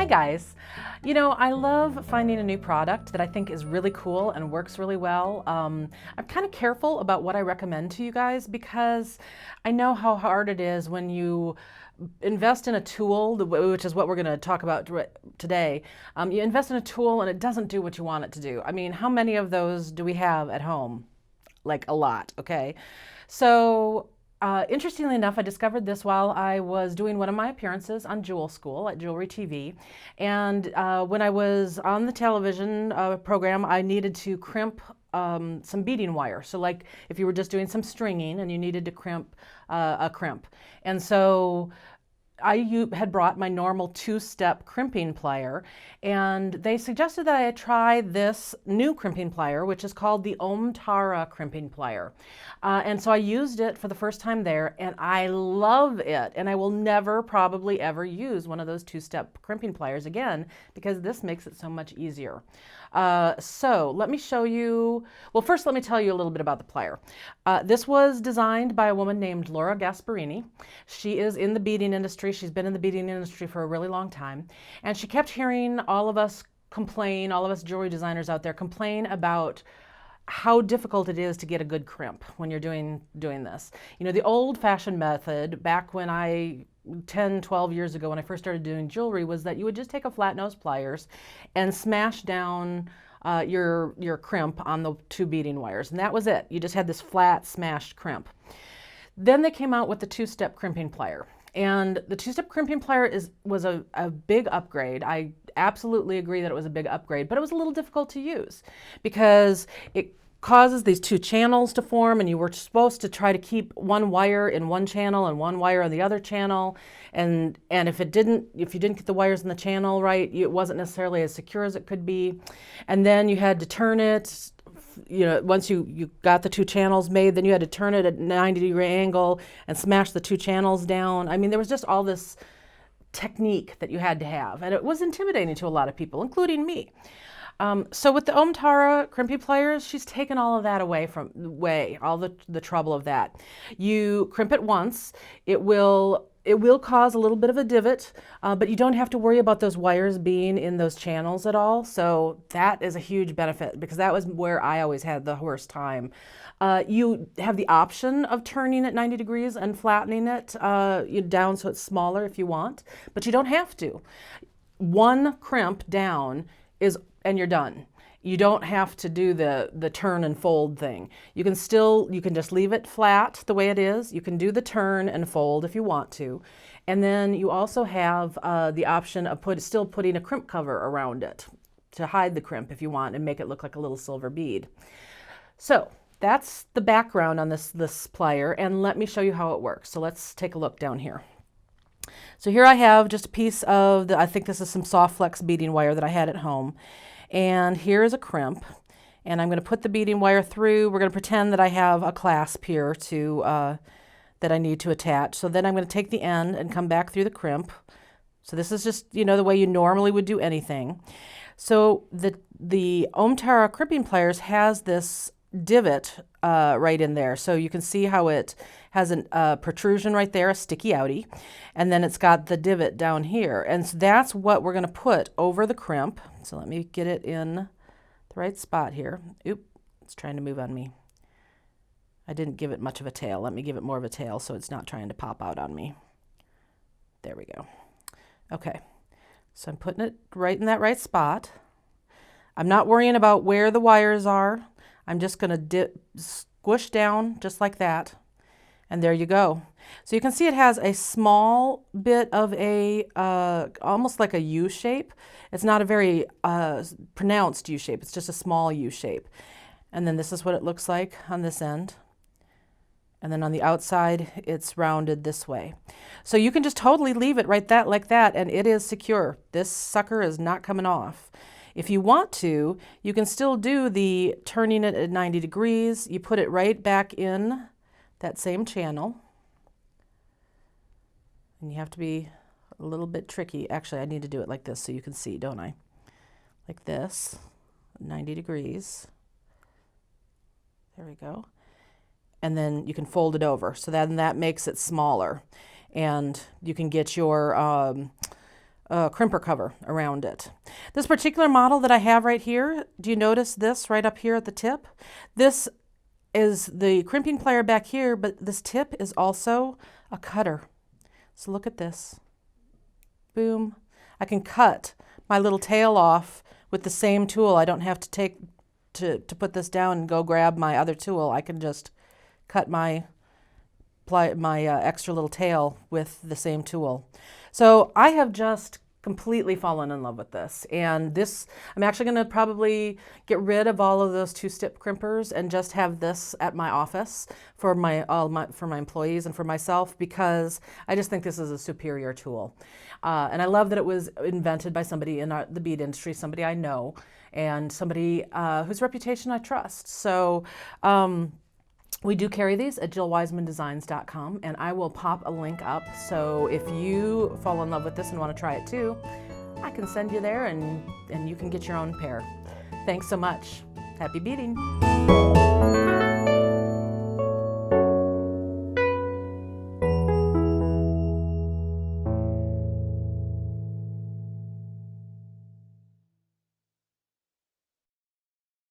guys. You know, I love finding a new product that I think is really cool and works really well. I'm kind of careful about what I recommend to you guys because I know how hard it is when you invest in a tool, which is what we're going to talk about today. You invest in a tool and it doesn't do what you want it to do. I mean, how many of those do we have at home? Like a lot, okay? So interestingly enough, I discovered this while I was doing one of my appearances on Jewel School at Jewelry TV. And when I was on the television program, I needed to crimp some beading wire. So like if you were just doing some stringing and you needed to crimp a crimp. And so I had brought my normal two-step crimping plier, and they suggested that I try this new crimping plier, which is called the Om Tara Crimping Plier. And so I used it for the first time there, and I love it. And I will never probably ever use one of those two-step crimping pliers again because this makes it so much easier. So let me show you, well, first let me tell you a little bit about the plier. This was designed by a woman named Laura Gasparini. She is in the beading industry. She's been in the beading industry for a really long time. And she kept hearing all of us complain, all of us jewelry designers out there complain about how difficult it is to get a good crimp when you're doing this. You know, the old-fashioned method back when 10, 12 years ago when I first started doing jewelry was that you would just take a flat nose pliers and smash down your crimp on the two beading wires, and that was it. You just had this flat smashed crimp. Then they came out with the two-step crimping plier. And the two-step crimping plier was a big upgrade. I absolutely agree that it was a big upgrade, but it was a little difficult to use because it causes these two channels to form, and you were supposed to try to keep one wire in one channel and one wire on the other channel. And if you didn't get the wires in the channel right, it wasn't necessarily as secure as it could be. And then you had to turn it. You know, once you got the two channels made, then you had to turn it at a 90-degree angle and smash the two channels down. I mean, there was just all this technique that you had to have, and it was intimidating to a lot of people, including me. So with the Om Tara Crimper Pliers, she's taken all of that away, all the trouble of that. You crimp it once, it will cause a little bit of a divot, but you don't have to worry about those wires being in those channels at all. So that is a huge benefit because that was where I always had the worst time. You have the option of turning it 90 degrees and flattening it down so it's smaller if you want, but you don't have to. One crimp down and you're done. You don't have to do the turn and fold thing. You can just leave it flat the way it is. You can do the turn and fold if you want to. And then you also have the option of still putting a crimp cover around it to hide the crimp if you want and make it look like a little silver bead. So that's the background on this plier, and let me show you how it works. So let's take a look down here. So here I have just a piece of I think this is some soft flex beading wire that I had at home. And here is a crimp, and I'm going to put the beading wire through. We're going to pretend that I have a clasp here that I need to attach. So then I'm going to take the end and come back through the crimp. So this is just, you know, the way you normally would do anything. So the Om Tara Crimping Pliers has this divot right in there. So you can see how it has a protrusion right there, a sticky outie, and then it's got the divot down here. And so that's what we're going to put over the crimp. So let me get it in the right spot here. Oop, it's trying to move on me. I didn't give it much of a tail. Let me give it more of a tail so it's not trying to pop out on me. There we go. Okay, so I'm putting it right in that right spot. I'm not worrying about where the wires are. I'm just going to squish down just like that. And there you go. So you can see it has a small bit of almost like a U shape. It's not a very pronounced U shape. It's just a small U shape. And then this is what it looks like on this end. And then on the outside, it's rounded this way. So you can just totally leave it like that, and it is secure. This sucker is not coming off. If you want to, you can still do the turning it at 90 degrees. You put it right back in that same channel. And you have to be a little bit tricky. Actually, I need to do it like this so you can see, don't I? Like this, 90 degrees. There we go. And then you can fold it over. So then that makes it smaller. And you can get your crimper cover around it. This particular model that I have right here, do you notice this right up here at the tip? This is the crimping plier back here, but this tip is also a cutter. So look at this. Boom. I can cut my little tail off with the same tool. I don't have to take to put this down and go grab my other tool. I can just cut my extra little tail with the same tool. So I have just completely fallen in love with this, and this, I'm actually going to probably get rid of all of those two-step crimpers and just have this at my office for my employees and for myself, because I just think this is a superior tool. And I love that it was invented by somebody in the bead industry, somebody I know, and somebody whose reputation I trust. So we do carry these at JillWisemanDesigns.com, and I will pop a link up. So if you fall in love with this and want to try it too, I can send you there, and you can get your own pair. Thanks so much. Happy beading.